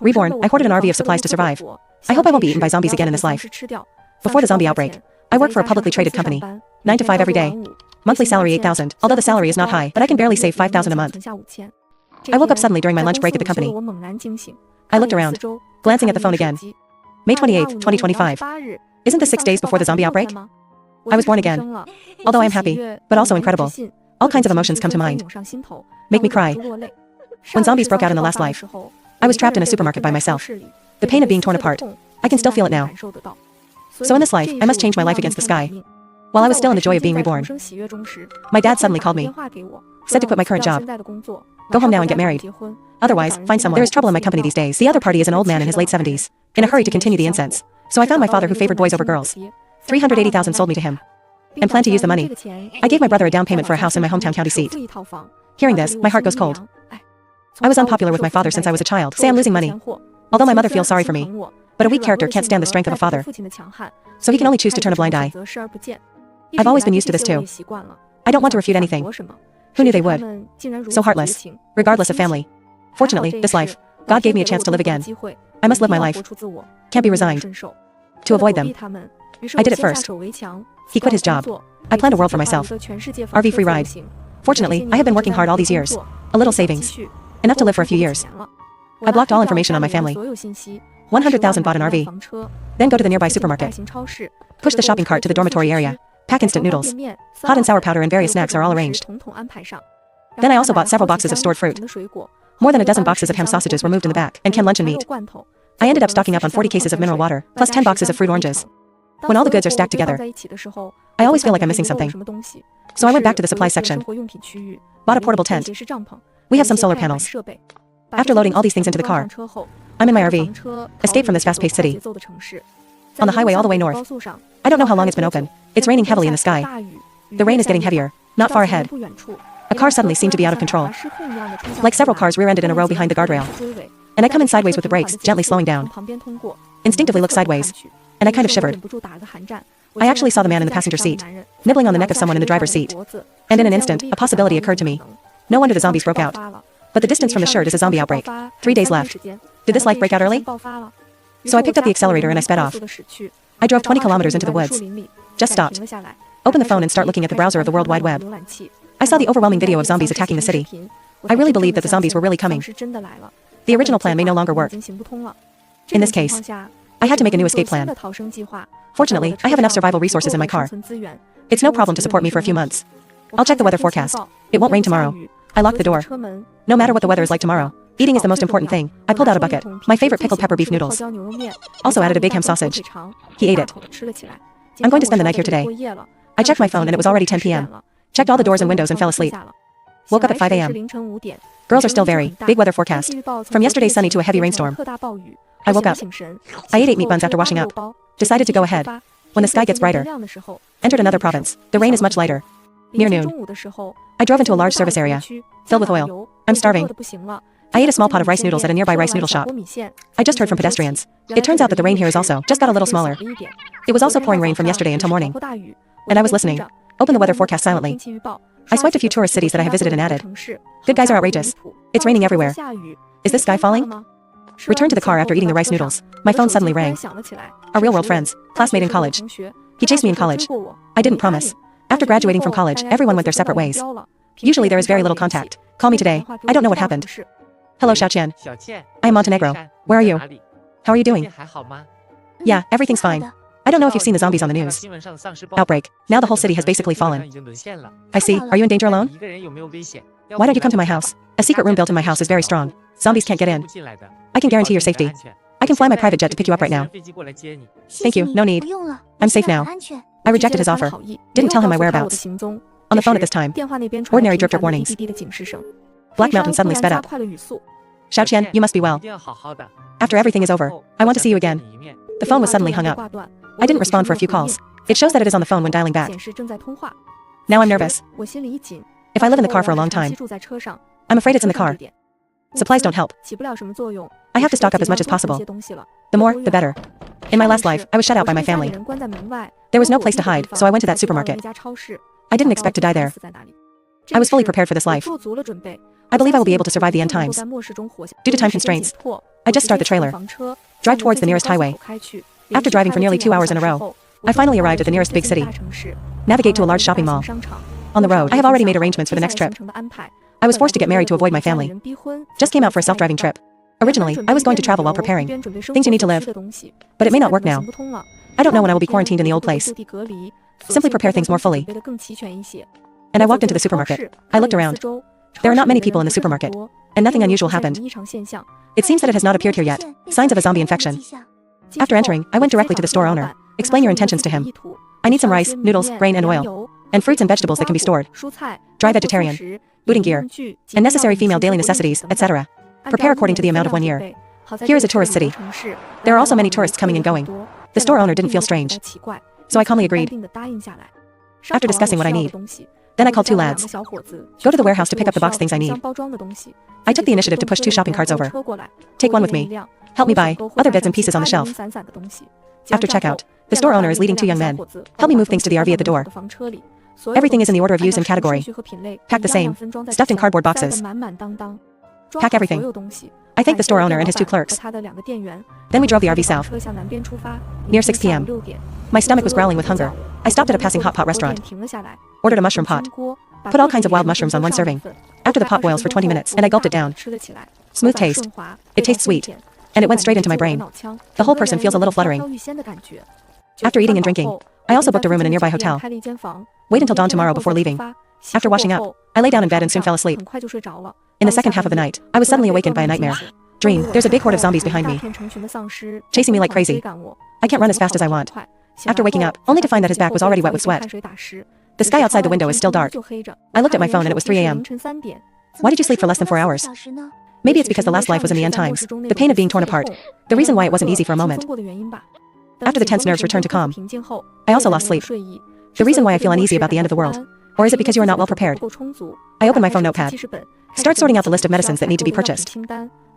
Reborn, I hoarded an RV of supplies to survive. I hope I won't be eaten by zombies again in this life. Before the zombie outbreak, I work for a publicly traded company. 9 to 5 every day. Monthly salary 8,000, although the salary is not high, but I can barely save 5,000 a month. I woke up suddenly during my lunch break at the company. I looked around, glancing at the phone again. May 28, 2025. Isn't this 6 days before the zombie outbreak? I was born again. Although I am happy, but also incredible. All kinds of emotions come to mind. Make me cry. When zombies broke out in the last life, I was trapped in a supermarket by myself. The pain of being torn apart. I can still feel it now. So in this life, I must change my life against the sky. While I was still in the joy of being reborn, my dad suddenly called me. Said to quit my current job. Go home now and get married. Otherwise, find someone. There is trouble in my company these days. The other party is an old man in his late 70s, in a hurry to continue the incense. So I found my father who favored boys over girls. 380,000 sold me to him. And planned to use the money. I gave my brother a down payment for a house in my hometown county seat. Hearing this, my heart goes cold. I was unpopular with my father since I was a child. Say I'm losing money. Although my mother feels sorry for me. But a weak character can't stand the strength of a father. So he can only choose to turn a blind eye. I've always been used to this too. I don't want to refute anything. Who knew they would? So heartless. Regardless of family. Fortunately, this life, God gave me a chance to live again. I must live my life. Can't be resigned. To avoid them. I did it first. He quit his job. I planned a world for myself. RV free ride. Fortunately, I have been working hard all these years. A little savings. Enough to live for a few years. I blocked all information on my family. 100,000 bought an RV. Then go to the nearby supermarket. Push the shopping cart to the dormitory area. Pack instant noodles. Hot and sour powder and various snacks are all arranged. Then I also bought several boxes of stored fruit. More than a dozen boxes of ham sausages were moved in the back, and canned luncheon meat. I ended up stocking up on 40 cases of mineral water, plus 10 boxes of fruit oranges. When all the goods are stacked together, I always feel like I'm missing something. So I went back to the supplies section. Bought a portable tent. We have some solar panels. After loading all these things into the car, I'm in my RV. Escape from this fast-paced city. On the highway all the way north. I don't know how long it's been open. It's raining heavily in the sky. The rain is getting heavier. Not far ahead. A car suddenly seemed to be out of control. Like several cars rear-ended in a row behind the guardrail. And I come in sideways with the brakes, gently slowing down. Instinctively look sideways. And I kind of shivered. I actually saw the man in the passenger seat, nibbling on the neck of someone in the driver's seat. And in an instant, a possibility occurred to me. No wonder the zombies broke out. But the distance from the shirt is a zombie outbreak. 3 days left. Did this life break out early? So I picked up the accelerator and I sped off. I drove 20 kilometers into the woods. Just stopped. Opened the phone and start looking at the browser of the World Wide Web. I saw the overwhelming video of zombies attacking the city. I really believed that the zombies were really coming. The original plan may no longer work. In this case, I had to make a new escape plan. Fortunately, I have enough survival resources in my car. It's no problem to support me for a few months. I'll check the weather forecast. It won't rain tomorrow. I locked the door. No matter what the weather is like tomorrow, eating is the most important thing. I pulled out a bucket, my favorite pickled pepper beef noodles. Also added a big ham sausage. He ate it. I'm going to spend the night here today. I checked my phone and it was already 10 p.m. Checked all the doors and windows and fell asleep. Woke up at 5 a.m. Girls are still very big weather forecast. From yesterday's sunny to a heavy rainstorm. I woke up. I ate 8 meat buns after washing up. Decided to go ahead. When the sky gets brighter. Entered another province. The rain is much lighter. Near noon. I drove into a large service area. Filled with oil. I'm starving. I ate a small pot of rice noodles at a nearby rice noodle shop. I just heard from pedestrians. It turns out that the rain here is also just got a little smaller. It was also pouring rain from yesterday until morning. And I was listening. Opened the weather forecast silently. I swiped a few tourist cities that I have visited and added. Good guys are outrageous. It's raining everywhere. Is this sky falling? Returned to the car after eating the rice noodles. My phone suddenly rang. Our real-world friends. Classmate in college. He chased me in college. I didn't promise. After graduating from college, everyone went their separate ways. Usually there is very little contact. Call me today. I don't know what happened. Hello, Xiaoqian. I am Montenegro. Where are you? How are you doing? Yeah, everything's fine. I don't know if you've seen the zombies on the news. Outbreak. Now the whole city has basically fallen. I see. Are you in danger alone? Why don't you come to my house? A secret room built in my house is very strong. Zombies can't get in. I can guarantee your safety. I can fly my private jet to pick you up right now. Thank you, no need. I'm safe now. I rejected his offer. Didn't tell him my whereabouts. On the phone at this time. Ordinary drip drip warnings. Black Mountain suddenly sped up. Xiaoqian, you must be well. After everything is over, I want to see you again. The phone was suddenly hung up. I didn't respond for a few calls. It shows that it is on the phone when dialing back. Now I'm nervous. If I live in the car for a long time, I'm afraid it's in the car. Supplies don't help. I have to stock up as much as possible. The more, the better. In my last life, I was shut out by my family. There was no place to hide, so I went to that supermarket. I didn't expect to die there. I was fully prepared for this life. I believe I will be able to survive the end times. Due to time constraints, I just start the trailer. Drive towards the nearest highway. After driving for nearly 2 hours in a row, I finally arrived at the nearest big city. Navigate to a large shopping mall. On the road, I have already made arrangements for the next trip. I was forced to get married to avoid my family. Just came out for a self-driving trip. Originally, I was going to travel while preparing. Things you need to live. But it may not work now. I don't know when I will be quarantined in the old place. Simply prepare things more fully. And I walked into the supermarket. I looked around. There are not many people in the supermarket. And nothing unusual happened. It seems that it has not appeared here yet. Signs of a zombie infection. After entering, I went directly to the store owner. Explain your intentions to him. I need some rice, noodles, grain and oil. And fruits and vegetables that can be stored. Dry vegetarian. Booting gear. And necessary female daily necessities, etc. Prepare according to the amount of 1 year. Here is a tourist city. There are also many tourists coming and going. The store owner didn't feel strange. So I calmly agreed. After discussing what I need, then I called 2 lads. Go to the warehouse to pick up the box things I need. I took the initiative to push 2 shopping carts over. Take one with me. Help me buy other bits and pieces on the shelf. After checkout, the store owner is leading 2 young men. Help me move things to the RV at the door. Everything is in the order of use and category. Pack the same, stuffed in cardboard boxes. Pack everything. I thanked the store owner and his 2 clerks. Then we drove the RV south. Near 6 p.m. My stomach was growling with hunger. I stopped at a passing hot pot restaurant. Ordered a mushroom pot. Put all kinds of wild mushrooms on 1 serving. After the pot boils for 20 minutes and I gulped it down. Smooth taste. It tastes sweet. And it went straight into my brain. The whole person feels a little fluttering. After eating and drinking, I also booked a room in a nearby hotel. Wait until dawn tomorrow before leaving. After washing up, I lay down in bed and soon fell asleep. In the second half of the night, I was suddenly awakened by a nightmare. Dream, there's a big horde of zombies behind me. Chasing me like crazy. I can't run as fast as I want. After waking up, only to find that his back was already wet with sweat. The sky outside the window is still dark. I looked at my phone and it was 3 a.m. Why did you sleep for less than 4 hours? Maybe it's because the last life was in the end times. The pain of being torn apart. The reason why it wasn't easy for a moment. After the tense nerves returned to calm, I also lost sleep. The reason why I feel uneasy about the end of the world. Or is it because you are not well prepared? I open my phone notepad. Start sorting out the list of medicines that need to be purchased.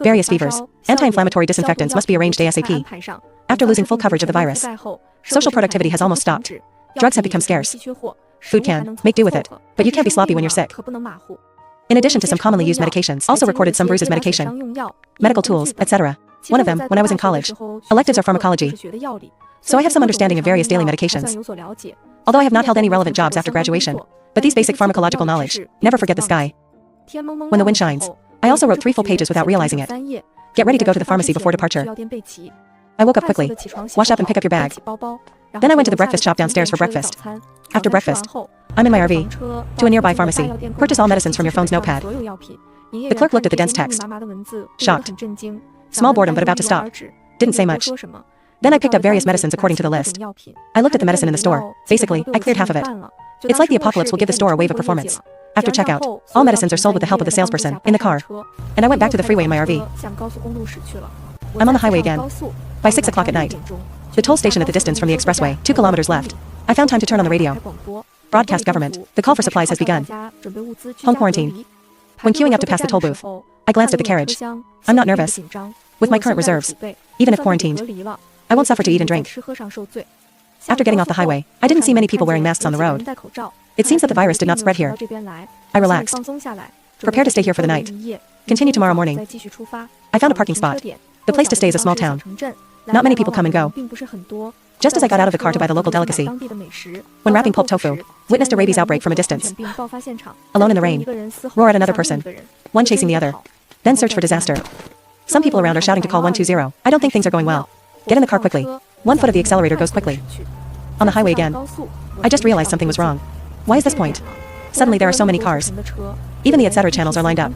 Various fevers. Anti-inflammatory disinfectants must be arranged ASAP. After losing full coverage of the virus. Social productivity has almost stopped. Drugs have become scarce. Food can, make do with it. But you can't be sloppy when you're sick. In addition to some commonly used medications, also recorded some bruises medication. Medical tools, etc. One of them, when I was in college. Electives are pharmacology. So I have some understanding of various daily medications. Although I have not held any relevant jobs after graduation. But these basic pharmacological knowledge, never forget the sky. When the wind shines. I also wrote 3 full pages without realizing it. Get ready to go to the pharmacy before departure. I woke up quickly. Wash up and pick up your bag. Then I went to the breakfast shop downstairs for breakfast. After breakfast, I'm in my RV. To a nearby pharmacy. Purchase all medicines from your phone's notepad. The clerk looked at the dense text. Shocked. Small boredom but about to stop. Didn't say much. Then I picked up various medicines according to the list. I looked at the medicine in the store. Basically, I cleared half of it. It's like the apocalypse will give the store a wave of performance. After checkout, all medicines are sold with the help of the salesperson, in the car. And I went back to the freeway in my RV. I'm on the highway again. By 6 o'clock at night. The toll station at the distance from the expressway, 2 kilometers left. I found time to turn on the radio. Broadcast government, the call for supplies has begun. Home quarantine. When queuing up to pass the toll booth, I glanced at the carriage. I'm not nervous. With my current reserves, even if quarantined, I won't suffer to eat and drink. After getting off the highway, I didn't see many people wearing masks on the road. It seems that the virus did not spread here. I relaxed. Prepare to stay here for the night. Continue tomorrow morning. I found a parking spot. The place to stay is a small town. Not many people come and go. Just as I got out of the car to buy the local delicacy, when wrapping pulp tofu, witnessed a rabies outbreak from a distance. Alone in the rain. Roar at another person. One chasing the other. Then search for disaster. Some people around are shouting to call 120. I don't think things are going well. Get in the car quickly. 1 foot of the accelerator goes quickly. On the highway again. I just realized something was wrong. Why is this point? Suddenly there are so many cars. Even the etc. channels are lined up.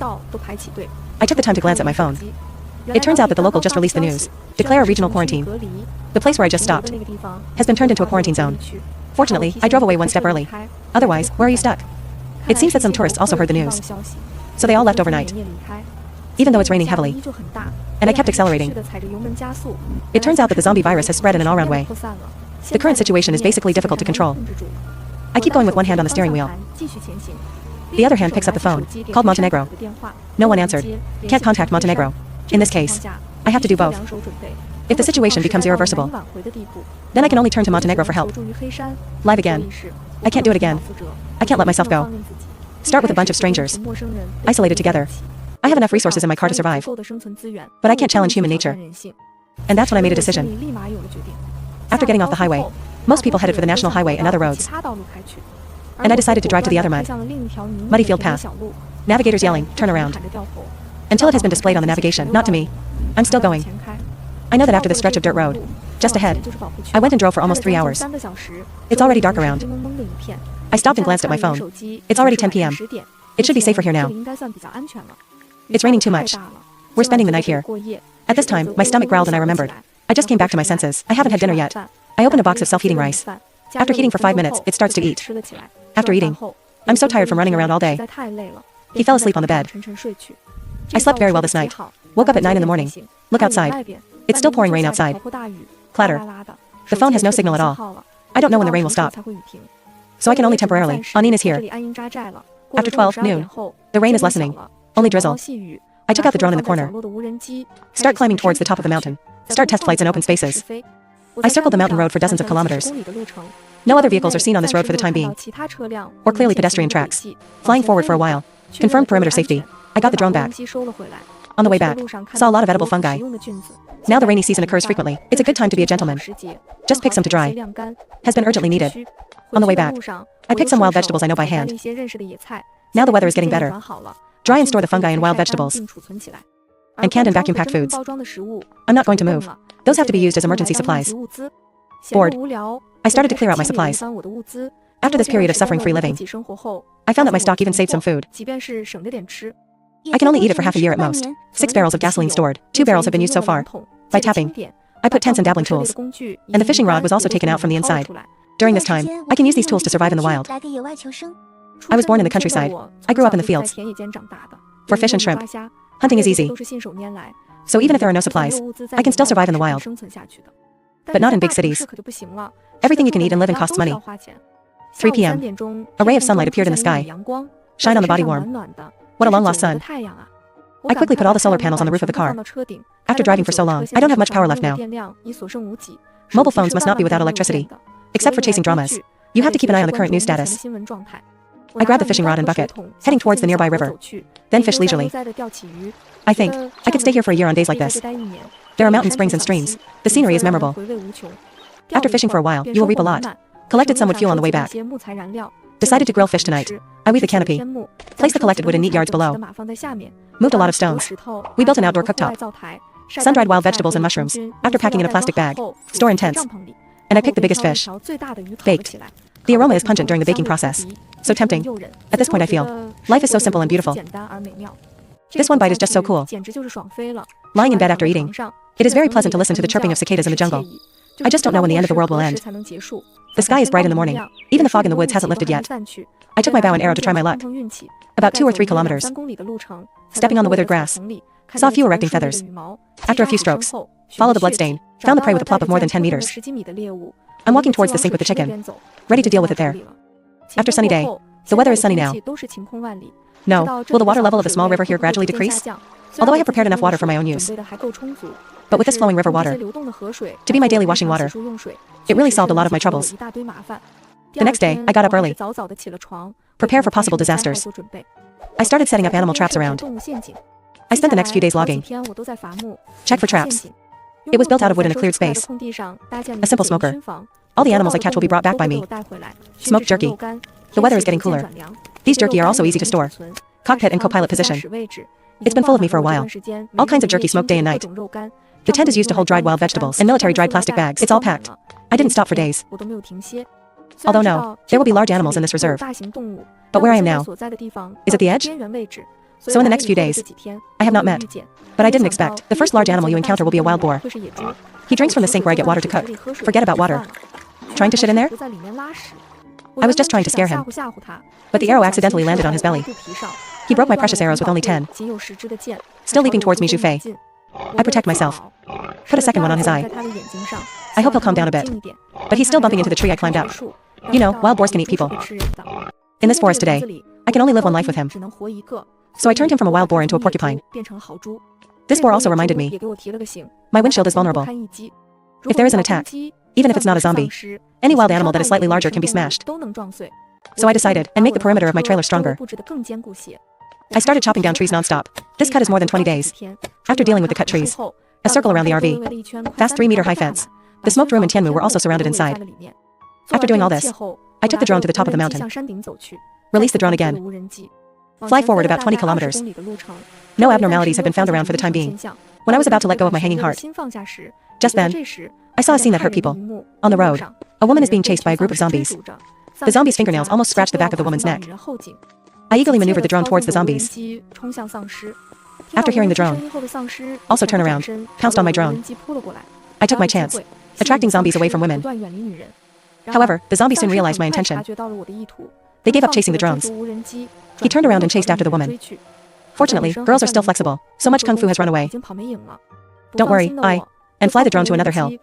I took the time to glance at my phone. It turns out that the local just released the news. Declare a regional quarantine. The place where I just stopped has been turned into a quarantine zone. Fortunately, I drove away 1 step early. Otherwise, where are you stuck? It seems that some tourists also heard the news. So they all left overnight. Even though it's raining heavily. And I kept accelerating. It turns out that the zombie virus has spread in an all-round way. The current situation is basically difficult to control. I keep going with one hand on the steering wheel. The other hand picks up the phone. Called Montenegro. No one answered. Can't contact Montenegro. In this case, I have to do both. If the situation becomes irreversible, then I can only turn to Montenegro for help. Live again. I can't do it again. I can't let myself go. Start with a bunch of strangers. Isolated together. I have enough resources in my car to survive, but I can't challenge human nature. And that's when I made a decision. After getting off the highway, most people headed for the national highway and other roads. And I decided to drive to the other muddy field path. Navigators yelling, turn around. Until it has been displayed on the navigation, not to me. I'm still going. I know that after this stretch of dirt road, just ahead, I went and drove for almost 3 hours. It's already dark around. I stopped and glanced at my phone. It's already 10 p.m. It should be safer here now. It's raining too much. We're spending the night here. At this time, my stomach growled and I remembered. I just came back to my senses. I haven't had dinner yet. I opened a box of self-heating rice. After heating for 5 minutes, it starts to eat. After eating, I'm so tired from running around all day. He fell asleep on the bed. I slept very well this night. Woke up at 9 in the morning. Look outside. It's still pouring rain outside. Clatter. The phone has no signal at all. I don't know when the rain will stop. So I can only temporarily. Anin is here. After 12 noon, the rain is lessening. Only drizzle. I took out the drone in the corner. Start climbing towards the top of the mountain. Start test flights in open spaces. I circled the mountain road for dozens of kilometers. No other vehicles are seen on this road for the time being. Or clearly pedestrian tracks. Flying forward for a while. Confirmed perimeter safety. I got the drone back. On the way back, saw a lot of edible fungi. Now the rainy season occurs frequently. It's a good time to be a gentleman. Just pick some to dry. Has been urgently needed. On the way back, I picked some wild vegetables I know by hand. Now the weather is getting better. Dry and store the fungi and wild vegetables. And canned and vacuum-packed foods. I'm not going to move. Those have to be used as emergency supplies. Bored, I started to clear out my supplies. After this period of suffering free living, I found that my stock even saved some food. I can only eat it for half a year at most. 6 barrels of gasoline stored. 2 barrels have been used so far. By tapping, I put tents and dabbling tools. And the fishing rod was also taken out from the inside. During this time, I can use these tools to survive in the wild. I was born in the countryside. I grew up in the fields. For fish and shrimp, hunting is easy. So even if there are no supplies, I can still survive in the wild. But not in big cities. Everything you can eat and live in costs money. 3 p.m. A ray of sunlight appeared in the sky. Shine on the body warm. What a long-lost sun. I quickly put all the solar panels on the roof of the car. After driving for so long, I don't have much power left now. Mobile phones must not be without electricity. Except for chasing dramas. You have to keep an eye on the current news status. I grabbed the fishing rod and bucket, heading towards the nearby river. Then fish leisurely. I think I could stay here for a year on days like this. There are mountain springs and streams. The scenery is memorable. After fishing for a while, you will reap a lot. Collected some wood fuel on the way back. Decided to grill fish tonight. I weaved the canopy. Placed the collected wood in neat yards below. Moved a lot of stones. We built an outdoor cooktop. Sun-dried wild vegetables and mushrooms, after packing in a plastic bag. Store in tents. And I picked the biggest fish. Baked. The aroma is pungent during the baking process. So tempting. At this point I feel, life is so simple and beautiful. This one bite is just so cool. Lying in bed after eating. It is very pleasant to listen to the chirping of cicadas in the jungle. I just don't know when the end of the world will end. The sky is bright in the morning. Even the fog in the woods hasn't lifted yet. I took my bow and arrow to try my luck. About 2 or 3 kilometers. Stepping on the withered grass. Saw a few erecting feathers. After a few strokes, followed the bloodstain. Found the prey with a plop of more than 10 meters. I'm walking towards the sink with the chicken. Ready to deal with it there. After sunny day. The weather is sunny now. No, will the water level of the small river here gradually decrease? Although I have prepared enough water for my own use. But with this flowing river water, to be my daily washing water, it really solved a lot of my troubles. The next day, I got up early. Prepare for possible disasters. I started setting up animal traps around. I spent the next few days logging. Check for traps. It was built out of wood in a cleared space. A simple smoker. All the animals I catch will be brought back by me. Smoked jerky. The weather is getting cooler. These jerky are also easy to store. Cockpit and co-pilot position. It's been full of me for a while. All kinds of jerky smoked day and night. The tent is used to hold dried wild vegetables and military dried plastic bags. It's all packed. I didn't stop for days. Although no, there will be large animals in this reserve. But where I am now, is at the edge? So in the next few days, I have not met. But I didn't expect. The first large animal you encounter will be a wild boar. He drinks from the sink where I get water to cook. Forget about water. Trying to shit in there? I was just trying to scare him. But the arrow accidentally landed on his belly. He broke my precious arrows with only 10. Still leaping towards me, Zhu Fei. I protect myself. Put a second one on his eye. I hope he'll calm down a bit. But he's still bumping into the tree I climbed up. You know, wild boars can eat people. In this forest today, I can only live one life with him. So I turned him from a wild boar into a porcupine. This boar also reminded me. My windshield is vulnerable. If there is an attack, even if it's not a zombie, any wild animal that is slightly larger can be smashed. So I decided, and make the perimeter of my trailer stronger. I started chopping down trees non-stop. This cut is more than 20 days. After dealing with the cut trees, a circle around the RV, fast 3-meter-high fence. The smoked room and Tianmu were also surrounded inside. After doing all this, I took the drone to the top of the mountain. Release the drone again. Fly forward about 20 kilometers. No abnormalities have been found around for the time being. When I was about to let go of my hanging heart, just then, I saw a scene that hurt people. On the road, a woman is being chased by a group of zombies. The zombies' fingernails almost scratched the back of the woman's neck. I eagerly maneuvered the drone towards the zombies. After hearing the drone, also turn around, pounced on my drone. I took my chance, attracting zombies away from women. However, the zombies soon realized my intention. They gave up chasing the drones. He turned around and chased after the woman. Fortunately, girls are still flexible, so much kung fu has run away. Don't worry, and fly the drone to another hill.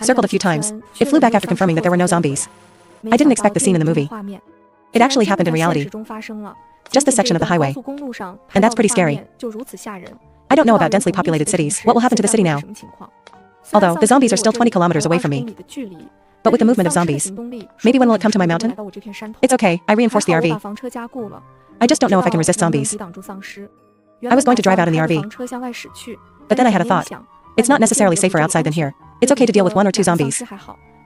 Circled a few times, it flew back after confirming that there were no zombies. I didn't expect the scene in the movie. It actually happened in reality. Just this section of the highway. And that's pretty scary. I don't know about densely populated cities. What will happen to the city now? Although, the zombies are still 20 kilometers away from me. But with the movement of zombies, maybe when will it come to my mountain? It's okay, I reinforced the RV. I just don't know if I can resist zombies. I was going to drive out in the RV. But then I had a thought. It's not necessarily safer outside than here. It's okay to deal with 1 or 2 zombies.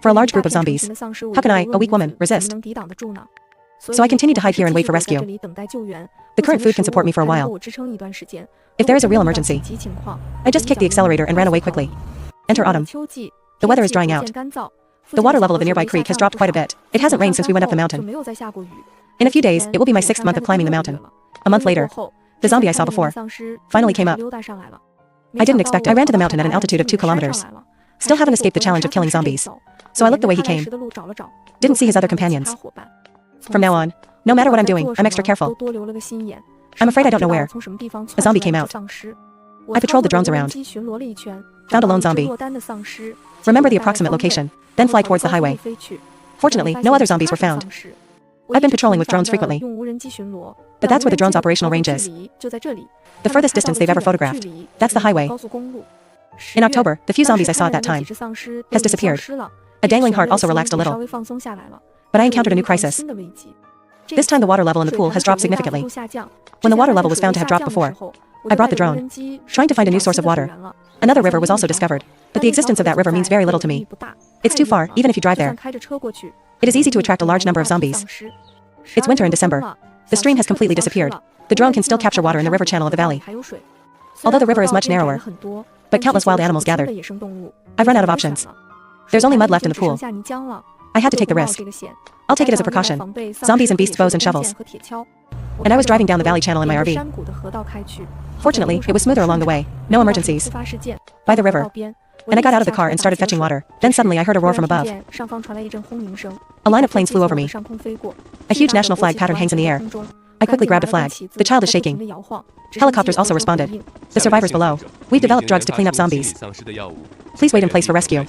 For a large group of zombies, how can I, a weak woman, resist? So I continue to hide here and wait for rescue. The current food can support me for a while. If there is a real emergency, I just kicked the accelerator and ran away quickly. Enter autumn. The weather is drying out. The water level of the nearby creek has dropped quite a bit. It hasn't rained since we went up the mountain. In a few days, it will be my 6th month of climbing the mountain. A month later, the zombie I saw before finally came up. I didn't expect. I ran to the mountain at an altitude of 2 kilometers. Still haven't escaped the challenge of killing zombies. So I looked the way he came. Didn't see his other companions. From now on, no matter what I'm doing, I'm extra careful. I'm afraid I don't know where. A zombie came out. I patrolled the drones around. Found a lone zombie. Remember the approximate location, then fly towards the highway. Fortunately, no other zombies were found. I've been patrolling with drones frequently. But that's where the drone's operational range is. The furthest distance they've ever photographed. That's the highway. In October, the few zombies I saw at that time has disappeared. A dangling heart also relaxed a little. But I encountered a new crisis. This time the water level in the pool has dropped significantly. When the water level was found to have dropped before, I brought the drone, trying to find a new source of water. Another river was also discovered, but the existence of that river means very little to me. It's too far, even if you drive there. It is easy to attract a large number of zombies. It's winter in December. The stream has completely disappeared. The drone can still capture water in the river channel of the valley. Although the river is much narrower, but countless wild animals gathered. I've run out of options. There's only mud left in the pool. I had to take the risk. I'll take it as a precaution. Zombies and beasts, bows and shovels. And I was driving down the valley channel in my RV. Fortunately, it was smoother along the way. No emergencies. By the river. And I got out of the car and started fetching water. Then suddenly I heard a roar from above. A line of planes flew over me. A huge national flag pattern hangs in the air. I quickly grabbed a flag. The child is shaking. Helicopters also responded. The survivors below. We've developed drugs to clean up zombies. Please wait in place for rescue.